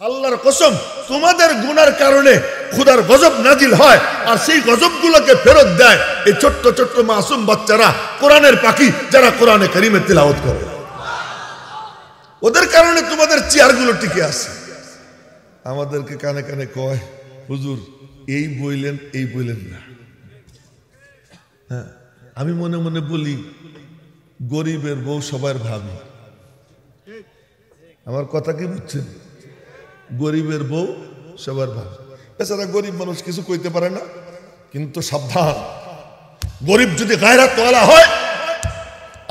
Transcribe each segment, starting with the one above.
আল্লাহর কসম, তোমাদের গুনার কারণে খোদার গজব নাজিল হয়, আর সেই গজবগুলোকে ফেরত দেয় এই ছোট্ট ছোট্ট মাসুম বাচ্চারা, কোরআনের পাখি, যারা কোরআনে কারিমে তিলাওয়াত করে। ওদের কারণে তোমাদের চেয়ারগুলো টিকে আছে। আমাদেরকে কানে কানে কয়, হুজুর এই বইলেন, এই বইলেন না। হ্যাঁ, আমি মনে মনে বলি, গরিবের বউ সবার ভাবি। আমার কথা কি বুঝছেন? গরিবের বউ সবার ভাবি। বেচারা গরিব মানুষ কিছু কইতে পারে না, কিন্তু সাবধান, গরিব যদি গায়রাতওয়ালা হয়,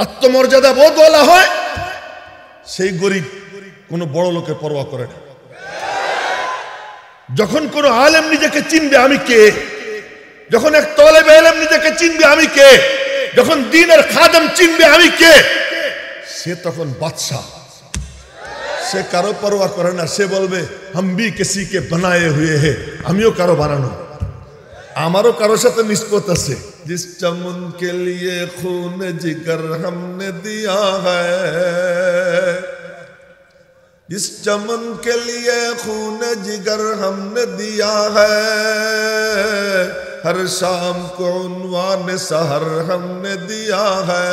আত্মমর্যাদা বোধওয়ালা হয়, সেই গরিব কোনো বড় লোকের পরোয়া করে না। যখন কোনো আলেম নিজেকে চিনবে আমি কে, যখন এক তলেবে ইলম নিজেকে চিনবে আমি কে, যখন দ্বীনের খাদেম চিনবে আমি কে, সে তখন বাদশাহ। সে কারো পরোয়া করে না। সে বলবে হাম ভি কিসি কে বানায়ে হুয়ে হে, আমিও কারো বানানো, আমারও কারোর সাথে নিসবত আছে। জিস চমন কে লিয়ে খুন জিগর হামনে দিয়া হ্যায়, जिस चमन के लिए खून जिगर हमने दिया है, हर शाम को उन्वान सहर हमने दिया है,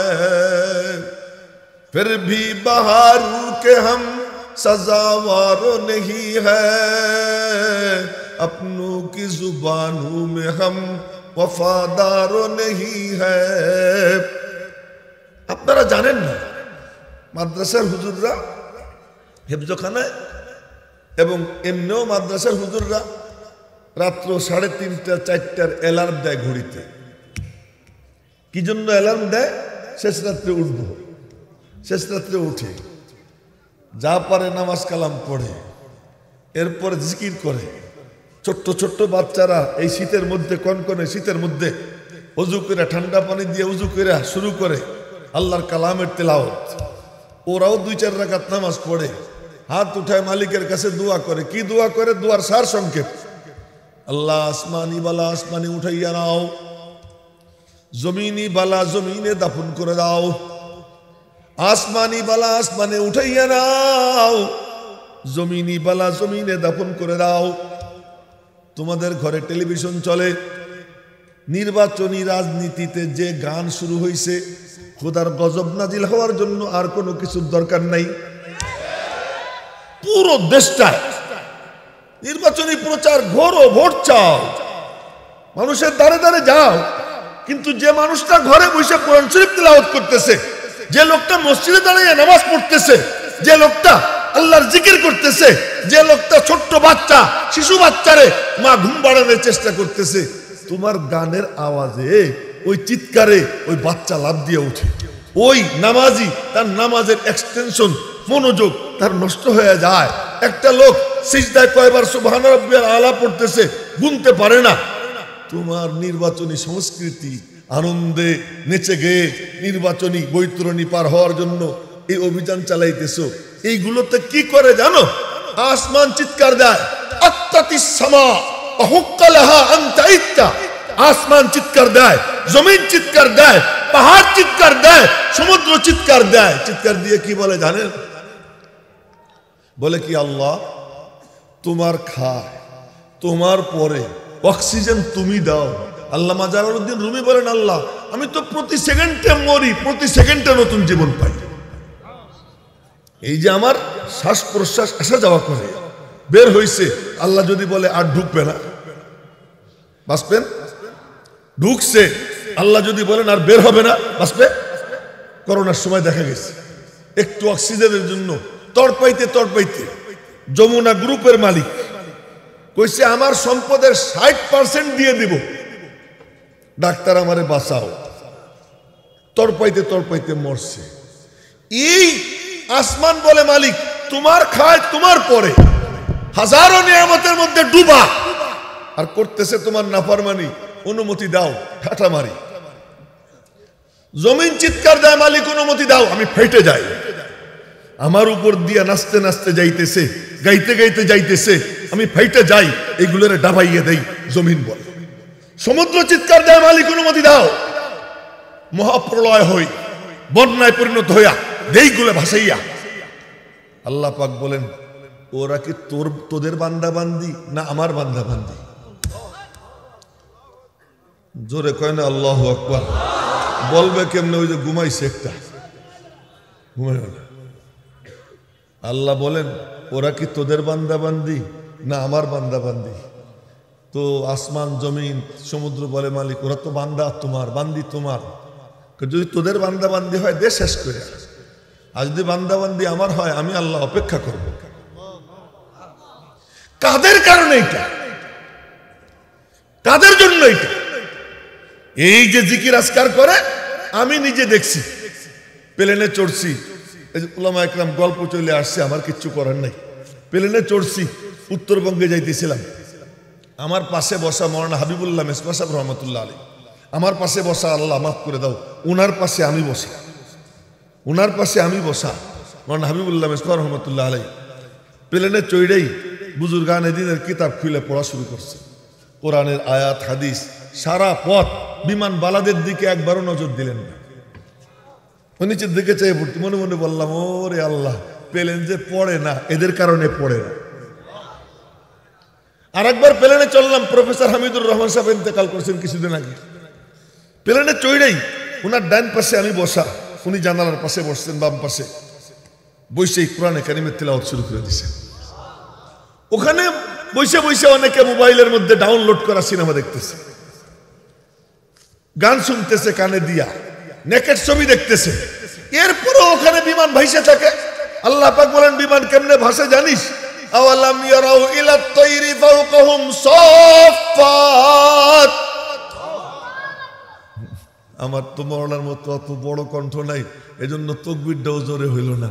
फिर भी बहारों के हम सजावारों नहीं है, अपनों की जुबानों में हम वफादारों नहीं है। আপনারা জানেন না, মাদ্রাসার হুজুররা হেফজখানায় এবং এমনিও মাদ্রাসার হুজুররা রাত্র 3:30 4টার অ্যালার্ম দেয় ঘড়িতে। কি জন্য অ্যালার্ম দেয়? শেষ রাত্রে উঠবো। শেষ রাত্রে উঠে যা পারে নামাজ কালাম পড়ে, এরপর জিকির করে। ছোট্ট ছোট্ট বাচ্চারা এই শীতের মধ্যে, কনকনে শীতের মধ্যে উজু করে, ঠান্ডা পানি দিয়ে উজু করে শুরু করে আল্লাহর কালামের তেলাওয়াত। ওরাও 2-4 রাকাত নামাজ পড়ে, হাত উঠায় মালিকের কাছে দোয়া করে। কি দোয়া করে? দোয়ার সার সংক্ষেপ, আল্লাহ আসমানি বালা আসমানি উঠাইয়া নাও, জমিনি বালা জমিনে দাফন করে দাও, আসমানি বালা আসমানে উঠাইয়া নাও, জমিনি বালা জমিনে দাফন করে দাও। তোমাদের ঘরে টেলিভিশন চলে, নির্বাচনী রাজনীতিতে যে গান শুরু হয়েছে, খোদার গজব নাজিল হওয়ার জন্য আর কোনো কিছুর দরকার নাই। পুরো দেশটায় নির্বাচনী প্রচার, ঘোরো, ভোট চাও, মানুষের দ্বারে দ্বারে যাও, কিন্তু যে মানুষটা ঘরে বসে কোরআন শরীফ তিলাওয়াত করতেছে, যে লোকটা মসজিদে দাঁড়িয়ে নামাজ পড়তেছে, যে লোকটা আল্লাহর জিকির করতেছে, যে লোকটা ছোট্ট বাচ্চা, শিশু বাচ্চারে মা ঘুম পাড়ানোর চেষ্টা করতেছে, তোমার গানের আওয়াজে, ওই চিৎকারে ওই বাচ্চা লাফ দিয়ে ওঠে। ওই নামাজি, তার নামাজের এক্সটেনশন, মনোযোগ তার নষ্ট হয়ে যায়। একটা লোক সিজদায় কয়বার সুবহান রাব্বিয়াল আলা পড়তেছে, গুনতে পারে না। তোমার নির্বাচনী সংস্কৃতি, আনন্দে নেচে গেয়ে নির্বাচনী বৈতরণী পার হওয়ার জন্য এই অভিযান চালাইতেছো। এইগুলোতে কি করে জানো? আসমান চিৎকার দেয়, আত্তাতিস সামা ওয়া হুক্কা লাহা আন তাইত্তা। আসমান চিৎকার দেয়, জমিন চিৎকার দেয়, পাহাড় চিৎকার দেয়, সমুদ্র চিৎকার দেয়। চিৎকার দিয়ে কি বলে জানেন? বলে কি, আল্লাহ তোমার খায়, তোমার পরে অক্সিজেন তুমি দাও। আল্লামা জালালউদ্দিন রুমি বলেন, আল্লাহ আমি তো প্রতি সেকেন্ডে মরি, প্রতি সেকেন্ডে নতুন জীবন পাই। এই যে আমার শ্বাস প্রশ্বাস আসা যাওয়া করে, বের হইছে, আল্লাহ যদি বলে আর ঢুকবে না, বাঁচবেন? ঢুকছে, আল্লাহ যদি বলেন আর বের হবে না, বাঁচবে? করোনার সময় দেখা গেছে একটু অক্সিজেনের জন্য তড়পাইতে তড়পাইতে যমুনা গ্রুপের মালিক কইছে আমার সম্পদের 60% দিয়ে দিব, ডাক্তার আমারে বাঁচাও। তড়পাইতে তড়পাইতে মরছে। এই আসমান বলে, মালিক তোমার খায়, তোমার পরে হাজারো নিয়ামতের মধ্যে ডুবা, আর করতেছে তোমার নাফরমানি, অনুমতি দাও, ঠাটা মারি। জমিন চিৎকার দেয়, মালিক অনুমতি দাও, আমি ফেটে যাই। আমার উপর দিয়ে নাচতে নাচতে যাইতেছে, গাইতে গাইতে যাইতেছে, আমি ফেটে যাই, এইগুলোরে ডাবাইয়ে দেই, জমিন বলে। সমুদ্র চিৎকার দেয়, মালিক অনুমতি দাও, মহাপ্রলয় হই, বন্যায় পরিণত হইয়া দেইগুলো ভাসাইয়া। আল্লাহ পাক বলেন, ওরা কি তোদের বান্দা বান্দি না আমার বান্দা বান্দি? জোরে কয় না আল্লাহু আকবার। বলবে কেমনে? ওই যে ঘুমাইছে একটা, ঘুমাইও না। আল্লাহ বলেন ওরা কি তোদের বান্দা বান্দি না আমার বান্দা বান্দি? তো আসমান জমিন সমুদ্র বলে মালিক ওরা তো বান্দা তোমার, বান্দি তোমার। যদি তোদের বান্দা বান্দি হয় দে শেষ করে, আর যদি বান্দা বান্দি আমার হয় আমি আল্লাহ অপেক্ষা করব। কাদের কারণে এটা? কাদের জন্য এটা? এই যে জিকির আজকার করে আমি নিজে দেখছি। প্লেনে চড়ছি, উলামা একরাম গল্প চলে আসছে, আমার কিচ্ছু করার নাই। প্লেনে চড়ছি, উত্তরবঙ্গে যাইতেছিলাম। আমার পাশে বসা মৌলানা হাবিবুল্লাহ মেসবা সাহেব রহমতুল্লাহ আলী, আমার পাশে বসা, আল্লাহ মাফ করে দাও, উনার পাশে আমি বসা, উনার পাশে আমি বসা, মৌলানা হাবিবুল্লাহ মেসবা রহমতুল্লাহ আলী। প্লেনে চড়েই বুজুর্গানে দিনের কিতাব খুলে পড়া শুরু করছে, কোরআনের আয়াত হাদিস। সারা পথ বিমান বালাদের দিকে একবারও নজর দিলেন না। নিচের দিকে চেয়ে পড়তে মনে মনে বললাম, ওরে আল্লাহ, প্লেন যে পড়ে না এদের কারণে পড়ে না। আর একবার প্লেনে চললাম, প্রফেসর হামিদুর রহমান সাহেব ইন্তেকাল করছেন কিছুদিন আগে। প্লেনে চড়েই উনার ডান পাশে আমি বসা, উনি জানালার পাশে বসছেন বাম পাশে, বসে কোরআনে কারিমের তিলাওয়াত শুরু করে দিয়েছেন। ওখানে বসে বসে অনেকে মোবাইলের মধ্যে ডাউনলোড করা সিনেমা দেখতেছে, গান শুনতেছে কানে দিয়া, নেকেট ছবি দেখতেছে। এরপরে ওখানে বিমান ভাইসে থাকে। আল্লাহ পাক বলেন বিমান কেমনে ভাসে জানিস? আওয়ালাম ইয়ারাউ ইলাত তাইরি ফাওকাহুম সাফফাত। আমার তো মরলার মতো অত বড় কণ্ঠ নাই, এজন্য তাকবীরটাও জোরে হইল না।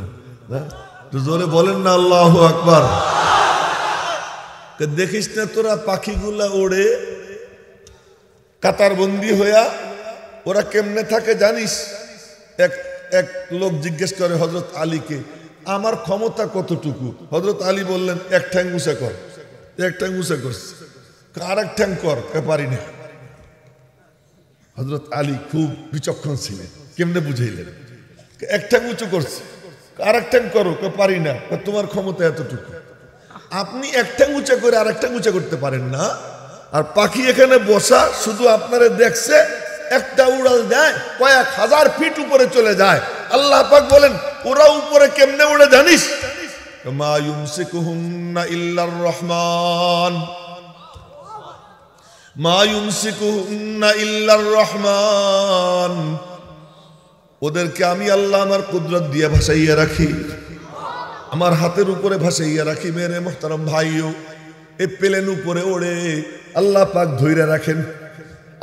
তো জোরে বলেন না আল্লাহু আকবার। দেখিস না তোরা পাখিগুলা ওড়ে কাতারবন্দি হইয়া, ওরা কেমনে থাকে জানিস? এক লোক জিজ্ঞেস করে হযরত আলীকে, আমার ক্ষমতা কতটুকু? হযরত আলী বললেন, এক ঠ্যাং উঁচা কর। এক ঠ্যাং উঁচা করছে, আর এক ঠ্যাং কর, পারি না। হযরত আলী খুব বিচক্ষণ ছিলেন, কেমনে বুঝাইলেন? এক ঠ্যাং উঁচু করছে, আর এক ঠ্যাং করো, পারি না। তোমার ক্ষমতা এতটুকু। আপনি এক ঠ্যাং উঁচা করে আর এক ঠ্যাং উঁচা করতে পারেন না, আর পাখি এখানে বসা শুধু আপনারে দেখছে, একটা উড়াল দেয় কয়েক হাজার ফিট উপরে চলে যায়। আল্লাহ পাক বলেন ওরা উপরে কেমনে উড়ে জানিস? মা ইউমসিকুহুন্না ইল্লার রহমান, মা ইউমসিকুহুন্না ইল্লার রহমান। ওদেরকে আমি আল্লাহ আমার কুদরত দিয়ে ভাসাইয়া রাখি, আমার হাতের উপরে ভাসাইয়া রাখি। মেরে মোহতারাম ভাইও, এই প্লেন উপরে ওড়ে আল্লাহ পাক ধইরা রাখেন,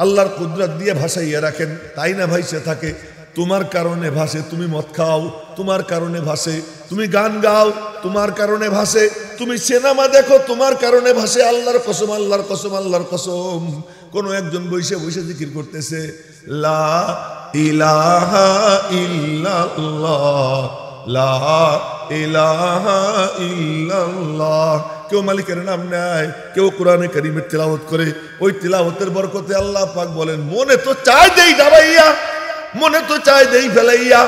আল্লাহর কুদরত দিয়ে ভাসাইয়া রাখেন। তাই না ভাইসে থাকে? তোমার কারণে ভাসে। তুমি মদ খাও, তোমার কারণে ভাসে। তুমি গান গাও, তোমার কারণে ভাসে। তুমি সিনেমা দেখো, তোমার কারণে ভাসে। আল্লাহর কসম, আল্লাহর কসম, আল্লাহর কসম। কোন একজন বসে বসে জিকির করতেছে, লা ইলাহা ইল্লাল্লাহ, লা ইলাহা ইল্লাল্লাহ। কেউ মালিকের নাম নেয়, কেউ কোরআনে কারীমের তিলাওয়াত করে। ওই তিলাওয়াতের বরকতে আল্লাহ পাক বলেন, মনে তো চায় দেই দাবাইয়া, মনে তো চায় দেই ফেলাইয়া,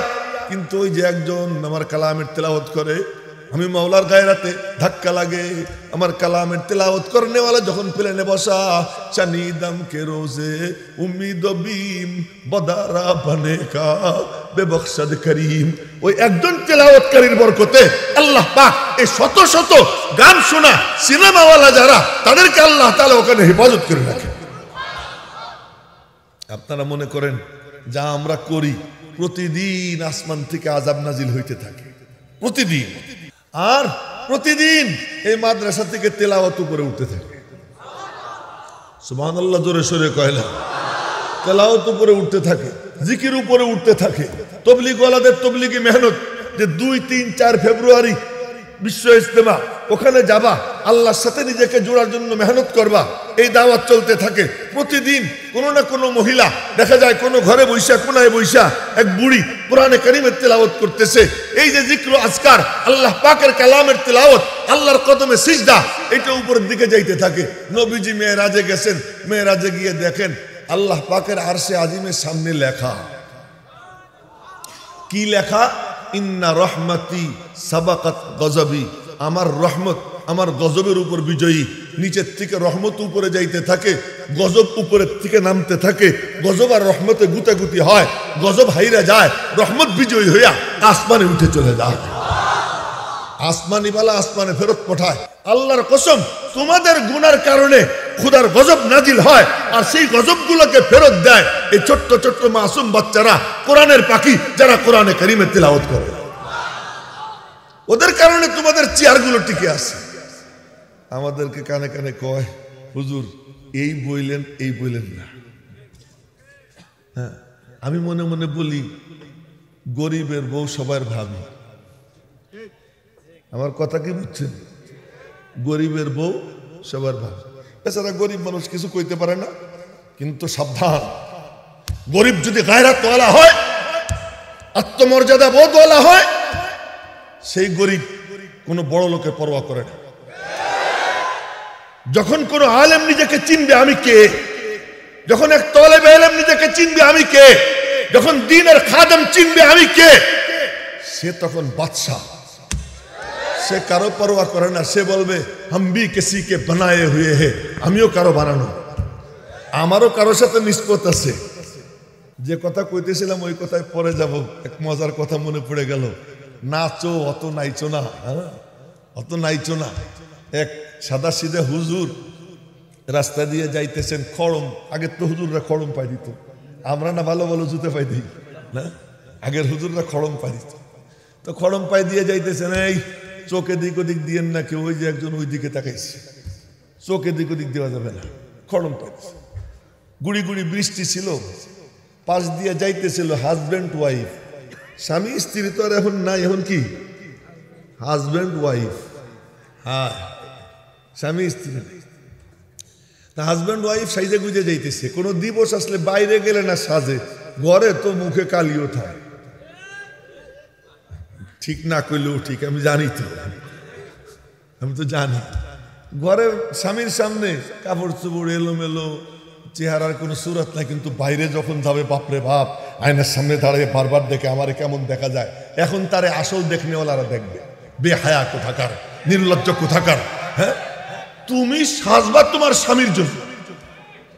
কিন্তু ওই যে একজন আমার কালামের তিলাওয়াত করে, আমি মাওলার গায়রাতে ধাক্কা লাগে। আমার কালামের তিলাওয়াত করনেওয়ালা যখন প্লেনে বসা, চানিদম কে রোজে উম্মিদ বিম বদারা বনেকা বেবখশদ করিম। ওই একজন তিলাওয়াতকারীর বরকতে আল্লাহ পাক এই শত শত গান শোনা সিনেমাওয়ালা যারা, তাদেরকে আল্লাহ তাআলা ওখানে হেফাজত করে রাখে। আপনারা মনে করেন যা আমরা করি, প্রতিদিন আসমান থেকে আযাব নাজিল হইতে থাকে, প্রতিদিন। আর প্রতিদিন এই মাদ্রাসা থেকে তেলাওয়াত উপরে উঠতে থাকে। সুবহানাল্লাহ, জোরে সোরে কয় না? তেলাওয়াত উপরে উঠতে থাকে, জিকির উপরে উঠতে থাকে। তবলিগওয়ালাদের তবলিগি মেহনত, যে 2, 3, 4 ফেব্রুয়ারি বিশ্ব ইজতেমা, ওখানে যাবা, আল্লাহর সাথে নিজেকে জোড়ার জন্য মেহনত করবা, এই দাওয়াত চলতে থাকে। প্রতিদিন কোনো না কোনো মহিলা দেখা যায় কোনো ঘরে বৈশা, কোনায় বৈশা এক বুড়ি কোরআনে কারীমের তিলাওয়াত করতেছে। এই যে জিক্র আজকার, আল্লাহ পাকের কালামের তিলাওয়াত, আল্লাহর কদমে সিজদা, এটা উপরের দিকে যাইতে থাকে। নবীজি মেরাজে গেছেন, মেরাজে গিয়ে দেখেন আল্লাহ পাকের আরশে আজিমের সামনে লেখা, কি লেখা? ইন্না রহমতি সাবাকাত গজবি আমার রহমত আমার গজবের উপর বিজয়ী। নিচের থেকে রহমত উপরে যাইতে থাকে, গজব উপরের থেকে নামতে থাকে, গজব আর রহমতে গুতাগুতি হয়, গজব হাইরা যায়, রহমত বিজয়ী হইয়া আসমানে উঠে চলে যায়। আসমানি বালা আসমানে ফেরত পাঠায়। আল্লাহর কসম, তোমাদের গুনার কারণে খোদার গজব নাজিল হয়, আর সেই গজবগুলোকে ফেরত দেয় এই ছোট্ট ছোট্ট মাসুম বাচ্চারা, কোরআনের পাখি, যারা কোরআনে কারিমে তিলাওয়াত করে। ওদের কারণে তোমাদের চেয়ারগুলো টিকে আছে। আমাদেরকে কানে কানে কয়, হুজুর এই বইলেন এই বইলেন না। হ্যাঁ, আমি মনে মনে বলি, গরিবের বউ সবার ভাবি। আমার কথা কি বুঝছেন? গরিবের বউ সবার ভাবি। এছাড়া গরিব মানুষ কিছু কইতে পারে না, কিন্তু সাবধান, গরিব যদি গায়রাতওয়ালা হয়, আত্মমর্যাদা বোধওয়ালা হয়, সেই গরিব কোনো বড় লোকের পরোয়া করে না। যখন কোন আলেম নিজেকে চিনবে আমি কে, যখন এক তালেবে ইলম নিজেকে চিনবে আমি কে, যখন দ্বীনের খাদেম চিনবে আমি কে, সে তখন বাদশা। সে কারো পরোয়া করে না। সে বলবে হাম ভি কিসি কে বানায়ে হুয়ে হে, আমিও কারো বানানো, আমারও কারোর সাথে নিষ্পত আছে। যে কথা কইতেছিলাম ওই কথায় পরে যাব। এক মজার কথা মনে পড়ে গেল। নাচো অত নাইচো না, অত নাইচো না। এক সাদা সিধে হুজুর রাস্তা দিয়ে যাইতেছেন, খড়ম। আগের তো হুজুররা খড়ম পাই দিত, আমরা না ভালো ভালো জুতে পাই দিই না, আগের হুজুররা খড়ম পাই দিত। তো খড়ম পাই দিয়ে যাইতেছেন, এই চোখে দিক ওদিক দিয়েন না কেউ। ওই যে একজন ওই দিকে তাকাইছে, চোখে দিক ওদিক দেওয়া যাবে না, খড়ম পাই। গুড়ি গুড়ি বৃষ্টি ছিল, পাশ দিয়ে যাইতেছিল হাজব্যান্ড ওয়াইফ। স্বামী স্ত্রী তো আর এখন নাই, এখন কি হাজব্যান্ড ওয়াইফ। হ্যাঁ, স্বামী স্ত্রী। হাজব্যান্ড ওয়াইফ সাইজে গুজে যাইতেছে। কোনো দিবস আসলে বাইরে গেলে না সাজে, ঘরে তো মুখে কালিও থাকে। ঠিক না কইলেও ঠিক, আমি জানি তো, আমি তো জানি। ঘরে স্বামীর সামনে কাপড় চোপড় এলোমেলো, চেহারার কোনো সুরত নাই, কিন্তু বাইরে যখন যাবে বাপরে বাপ, আয়নার সামনে দাঁড়িয়ে বারবার দেখে আমারে কেমন দেখা যায়। এখন তারে আসল দেখনেওয়ালারা দেখবে। বেহায়া কোথাকার, নির্লজ্জ কোথাকার। হ্যাঁ, তুমি সাজবা তোমার স্বামীর জন্য,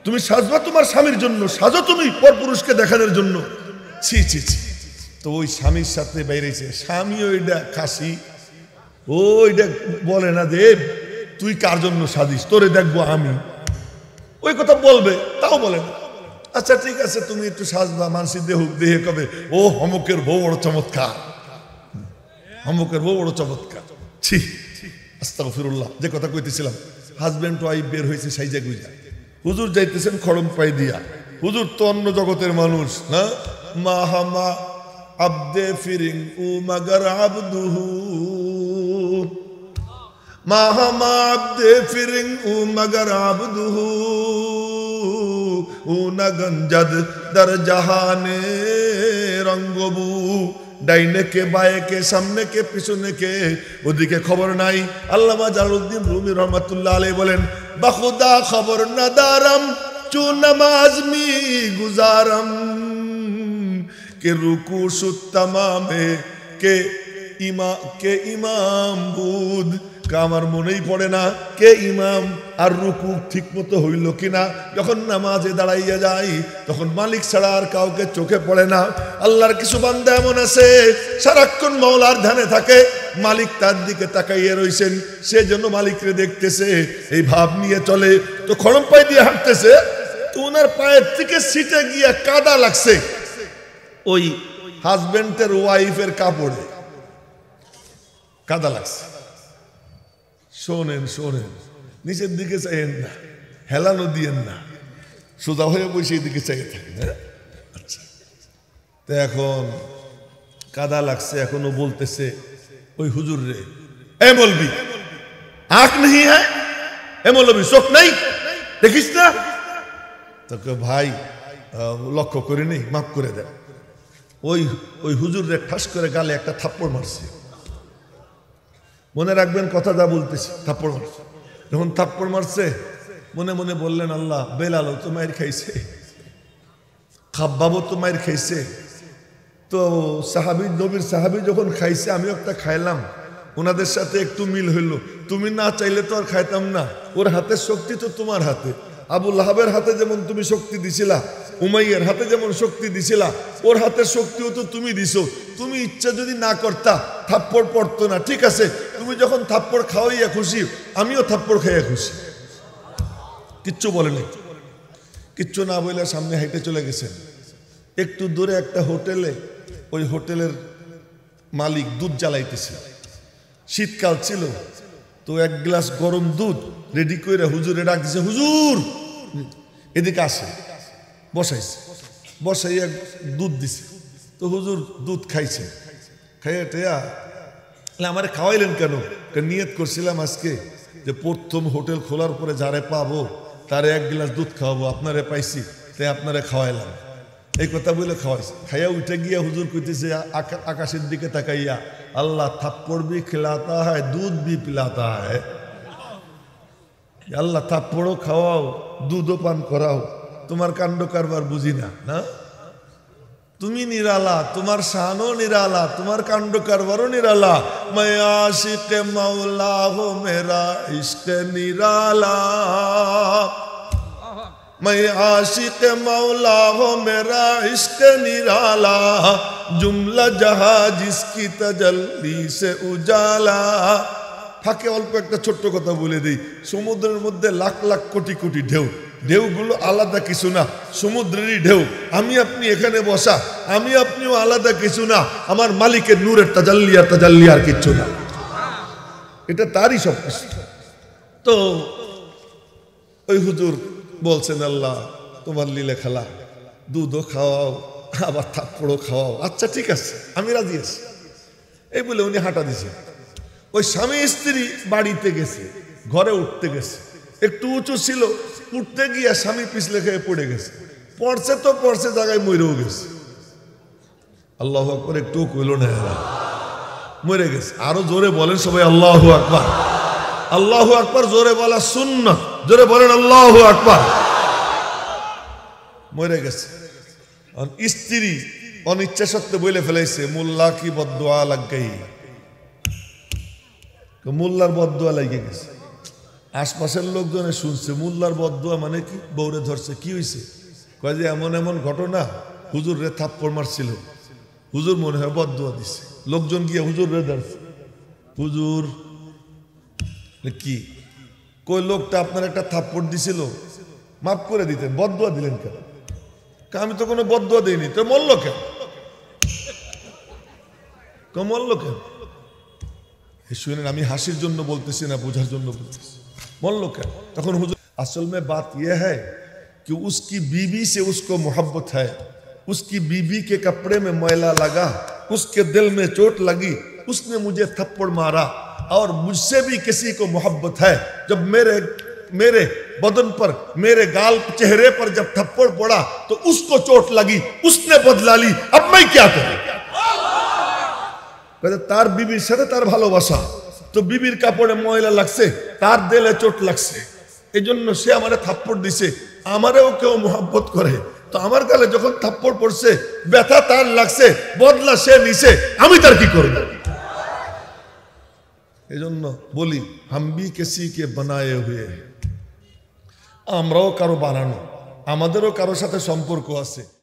তুমি সাজবা তোমার স্বামীর জন্য, সাজো তুমি পরপুরুষকে দেখানোর জন্য। ছি ছি ছি। তো ওই স্বামীর সাথে বাইরেছে, স্বামী ওইটা খাসি, ওইটা বলে না যে তুই কার জন্য সাজিস, তোরে দেখবো আমি, ওই কথা বলবে, তাও বলে না। আচ্ছা ঠিক আছে, তুমি একটু সাজবা, মানসি দেহুক, দেহে কবে ও অমুকের বউ বড় চমৎকার, অমুকের বউ বড় চমৎকার। ছি, আস্তাগফিরুল্লাহ। যে কথা কইতেছিলাম, হাজব্যান্ড ওয়াইফ বের হয়েছে সাইজা গুইজা, হুজুর যাইতেছেন খড়ম পাই দিয়া। হুজুর তো অন্য জগতের মানুষ না। মাহামা আব্দে ফিরিং উ মাগার আবদুহু, মাহামা আব্দে ফিরিং উ মাগার আবদুহু, উ না গঞ্জদ দর জাহানে রঙ্গবু। ডাইনে কে বায়ে কে সামনে কে পিছনে কে, ওদিকে খবর নাই। আল্লামা জালালউদ্দিন রুমি রহমাতুল্লাহ আলাইহি বলেন, বাখুদা খবর না দারাম চু নমাজ মি গুজারম, কে রুকু সুত্তামামে কে ইমাম বুদ। আমার মনেই পড়ে না কে ইমাম আর রুকু ঠিক মতো হইল কিনা। যখন নামাজে দাঁড়াইয়া যাই তখন মালিক ছাড়া আর কাউকে চোখে পড়ে না। আল্লাহর কিছু বান্দা এমন আছে সারাক্ষণ মাওলার ধ্যানে থাকে, মালিক তার দিকে তাকাইয়া রইছেন, সে জন্য মালিকরে দেখতেছে, এই ভাব নিয়ে চলে। তো খড়ম পায়ে দিয়ে হাঁটতেছে, তো ওনার পায়ের থেকে সিটে গিয়া কাদা লাগছে ওই হাজবেন্ডের ওয়াইফের কাপড়ে, কাদা লাগছে। শোনেন শোনেন, নিচের দিকে চাইেন না, হেলানো দিয়েন না, সোজা হয়ে বসে এই দিকে চাইয়ে থাকেন। আচ্ছা, তো এখন কাদা লাগছে, এখনো বলতেছে ওই হুজুর রে, এ বলবি আঁখ নেই, হ্যাঁ এ মৌলবী চোখ নাই, দেখিস না? তোকে ভাই লক্ষ্য করে নেই, মাফ করে দেন। ওই হুজুর রে ঠাস করে গালে একটা থাপ্পড় মারছে। মনে রাখবেন কথা যা বলতেছি, থাপ্পড় মারছে। যখন থাপ্পড় মারছে মনে মনে বললেন, আল্লাহ, বেলালও তো মায়ের খাইছে, খাব্বাবও তো মায়ের খাইছে, তো সাহাবী, নবীর সাহাবী যখন খাইছে আমিও একটা খাইলাম, ওনাদের সাথে একটু মিল হইল, তুমি না চাইলে তো আর খাইতাম না। ওর হাতের শক্তি তো তোমার হাতে। আবু লাহাবের হাতে যেমন তুমি শক্তি দিছিলা, উমাইয়ার হাতে যেমন শক্তি দিছিলা, ওর হাতের শক্তিও তো তুমি দিছো। তুমি ইচ্ছা যদি না করতা থাপ্পড় পড়তো না, ঠিক আছে। তুমি যখন থাপ্পড় খাওয়াইয়া খুশি, আমিও থাপ্পড় খাইয়া খুশি। কিচ্ছু বলে নাই, কিচ্ছু না বলে সামনে হাইটে চলে গেছেন। একটু দূরে একটা হোটেলে, ওই হোটেলের মালিক দুধ জ্বালাইতেছে, শীতকাল ছিল তো এক গ্লাস গরম দুধ রেডি করে হুজুরে ডাক দিছে, হুজুর এদিকে আসে। বসাইছে, বসাইয়া দুধ দিছে। তো হুজুর দুধ খাইছে, খাইয়া টেয়া আমার খাওয়াইলেন কেন? নিয়ত করছিলাম আজকে যে প্রথম হোটেল খোলার পরে যারে পাবো তারে এক গ্লাস দুধ খাওয়াবো, আপনারে পাইছি তাই আপনারে খাওয়াইলাম। এই কথা বলে খাওয়াইছে। খাইয়া উঠে গিয়া হুজুর কইতেছে আকাশের দিকে তাকাইয়া, আল্লাহ থাপ্পড় भी खिलाता है, दूध भी पिलाता है। আল্লাহ থাপ্পড়ও খাওয়াও, দুধও পান করাও, তোমার কাণ্ড কারবার বুঝি না। না, তুমি নিরালা, তোমার শানও নিরালা, তোমার কাণ্ড কারবারও নিরালা। मैं आशिक मौला हो मेरा इश्क निराला, मैं आशिक मौला हो मेरा इश्क निराला, जुमला जहां जिसकी तजल्ली से उजाला। ফাঁকে অল্প একটা ছোট্ট কথা বলে দিই, সমুদ্রের মধ্যে লাখ লাখ কোটি কোটি ঢেউ, ঢেউগুলো আলাদা কিছু না, সমুদ্রেরই ঢেউ। আমি আপনি এখানে বসা, আমি আপনিও আলাদা কিছু না, আমার মালিকের নূরের তাজাল্লি আর কিচ্ছু না, এটা তারই সব কিছু। তো ওই হুজুর বলছেন, আল্লাহ তোমার লীলা খেলা, দুধও খাওয়াও আবার থাপ্পড়ও খাওয়াও, আচ্ছা ঠিক আছে আমি রাজি আছি। এই বলে উনি হাঁটা দিছে। ওই স্বামী স্ত্রী বাড়িতে গেছে, ঘরে উঠতে গেছে, একটু উঁচু ছিল, উঠতে গিয়া স্বামী পিছলে খেয়ে পড়ে গেছে। পড়ছে তো পড়ছে, জায়গায় মরেও গেছে। আল্লাহু আকবার একটু কইল না, মরে গেছে। আরো জোরে বলেন সবাই আল্লাহু আকবার। আল্লাহু আকবার জোরে বলা সুন্নাত, জোরে বলেন আল্লাহু আকবার। মরে গেছে। স্ত্রী অনিচ্ছা সত্ত্বে বলে ফেলাইছে, মোল্লা কি বদদুয়া লাগ গই, মোল্লার বদদুয়া লাগে গেছে। আশপাশের লোকজনে শুনছে মোল্লার বদদুয়া মানে কি, বউরে ধরছে। কি হয়েছে? কয় যে এমন এমন ঘটনা, হুজুর রে থাপ্পড় মারছিল, হুজুর মনে হয় বদদুয়া দিছে। লোকজন গিয়ে হুজুর রে ধরছে। হুজুর কি কই, লোকটা আপনার একটা থাপ্পড় দিছিল, মাফ করে দিতেন, বদদুয়া দিলেন কেন? আমি তো কোনো বদদুয়া দিইনি। তো মরল কেন? মরল কেন? শুনেন, আমি হাসির জন্য বলতেছি না, বোঝার জন্য বলতেছি। মরল কেন? তখন হুজুর, असल में बात यह है कि उसकी बीवी से उसको मोहब्बत है, उसकी बीवी के कपड़े में मैला लगा, उसके दिल में चोट लगी, उसने मुझे थप्पड़ मारा, और मुझसे भी किसी को मोहब्बत है। जब मेरे बदन पर, मेरे गाल चेहरे पर जब थप्पड़ पड़ा तो उसको चोट लगी, उसने बदला ली, अब मैं क्या करूं? তার বিবির সাথে তার ভালোবাসা, তো বিবির কাপড়ে ময়লা লাগছে, তার দিলে চোট লাগছে, এই জন্য সে আমারে থাপ্পড় দিছে। আমারেও কেউ মোহাব্বত করে, তো আমার গালে যখন থাপ্পড় পড়ছে, ব্যথা তার লাগছে, বদলা সে নিছে, আমি তার কি করব? এই জন্য বলি, হাম ভি কিসি কে বানায়ে হুয়ে, আমরাও কারো বানানো, আমাদেরও কারো সাথে সম্পর্ক আছে।